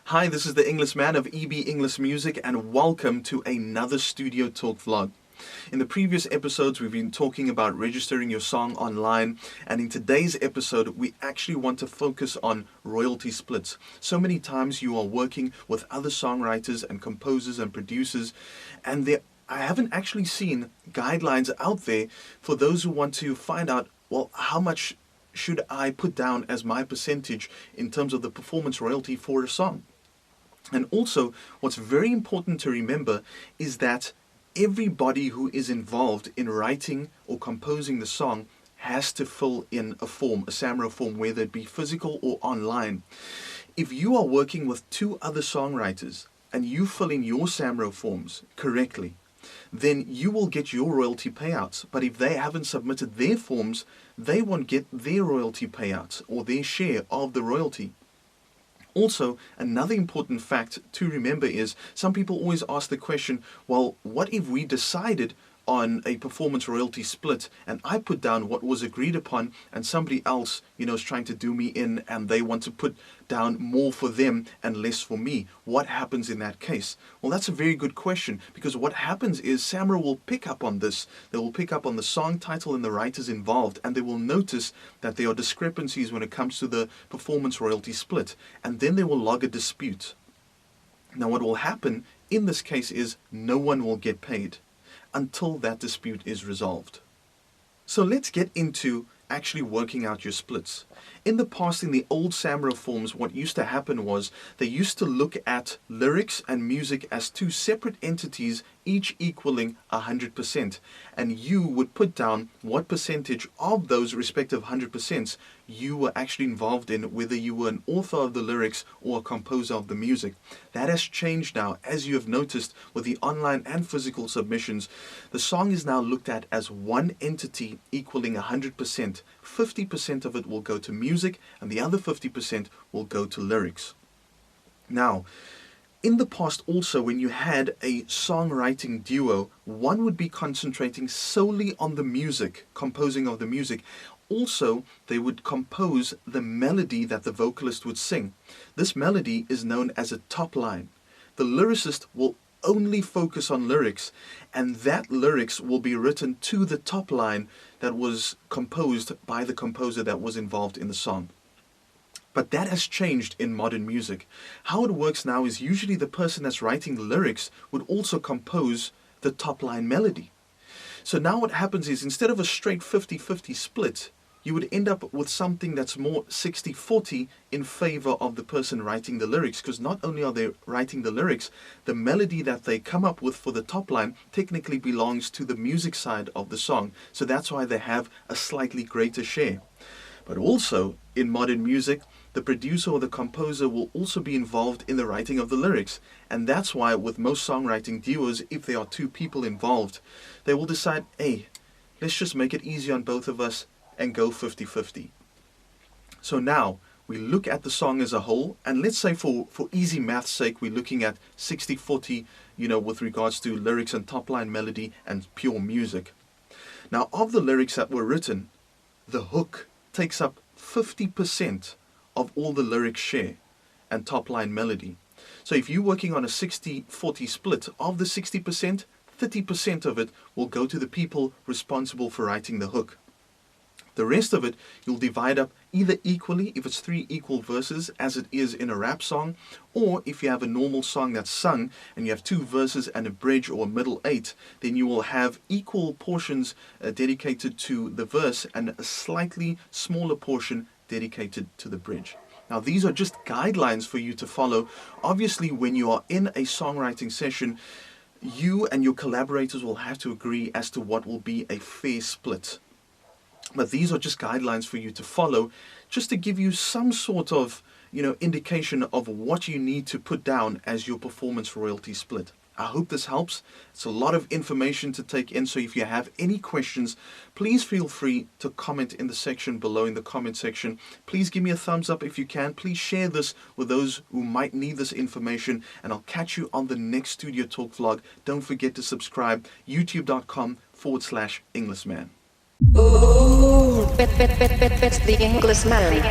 Hi, this is the Inglis man of EB Inglis Music, and welcome to another Studio Talk vlog. In the previous episodes, we've been talking about registering your song online, and in today's episode, we actually want to focus on royalty splits. So many times you are working with other songwriters and composers and producers, and I haven't actually seen guidelines out there for those who want to find out, well, how much should I put down as my percentage in terms of the performance royalty for a song? And also, what's very important to remember is that everybody who is involved in writing or composing the song has to fill in a form, a SAMRO form, whether it be physical or online. If you are working with two other songwriters and you fill in your SAMRO forms correctly, then you will get your royalty payouts. But if they haven't submitted their forms, they won't get their royalty payouts or their share of the royalty. Also, another important fact to remember is some people always ask the question, well, what if we decided on a performance royalty split and I put down what was agreed upon and somebody else, is trying to do me in and they want to put down more for them and less for me? What happens in that case? Well, that's a very good question, because what happens is SAMRO will pick up on this. They will pick up on the song title and the writers involved, and they will notice that there are discrepancies when it comes to the performance royalty split, and then they will log a dispute. Now, what will happen in this case is no one will get paid until that dispute is resolved. So let's get into actually working out your splits. In the past, in the old SAMRO forms, what used to happen was they used to look at lyrics and music as two separate entities, each equaling 100%. And you would put down what percentage of those respective 100% you were actually involved in, whether you were an author of the lyrics or a composer of the music. That has changed now, as you have noticed with the online and physical submissions. The song is now looked at as one entity equaling 100%. 50% of it will go to music and the other 50% will go to lyrics. Now, in the past also, when you had a songwriting duo, one would be concentrating solely on the music, composing of the music. Also, they would compose the melody that the vocalist would sing. This melody is known as a top line. The lyricist will only focus on lyrics, and that lyrics will be written to the top line that was composed by the composer that was involved in the song. But that has changed in modern music. How it works now is usually the person that's writing the lyrics would also compose the top line melody. So now what happens is, instead of a straight 50-50 split, you would end up with something that's more 60-40 in favor of the person writing the lyrics, because not only are they writing the lyrics, the melody that they come up with for the top line technically belongs to the music side of the song. So that's why they have a slightly greater share. But also, in modern music, the producer or the composer will also be involved in the writing of the lyrics. And that's why with most songwriting duos, if there are two people involved, they will decide, hey, let's just make it easy on both of us and go 50-50. So now we look at the song as a whole, and let's say for easy math's sake, we're looking at 60-40, with regards to lyrics and top line melody and pure music. Now, of the lyrics that were written, the hook takes up 50% of all the lyric share and top line melody. So if you're working on a 60-40 split, of the 60%, 30% of it will go to the people responsible for writing the hook. The rest of it, you'll divide up either equally, if it's 3 equal verses, as it is in a rap song, or if you have a normal song that's sung and you have 2 verses and a bridge or a middle 8, then you will have equal portions dedicated to the verse and a slightly smaller portion dedicated to the bridge. Now, these are just guidelines for you to follow. Obviously, when you are in a songwriting session, you and your collaborators will have to agree as to what will be a fair split. But these are just guidelines for you to follow, just to give you some sort of, indication of what you need to put down as your performance royalty split. I hope this helps. It's a lot of information to take in, so if you have any questions, please feel free to comment in the section below, in the comment section. Please give me a thumbs up if you can. Please share this with those who might need this information, and I'll catch you on the next Studio Talk vlog. Don't forget to subscribe, youtube.com/Inglisman. Ooh, bet the Englishman.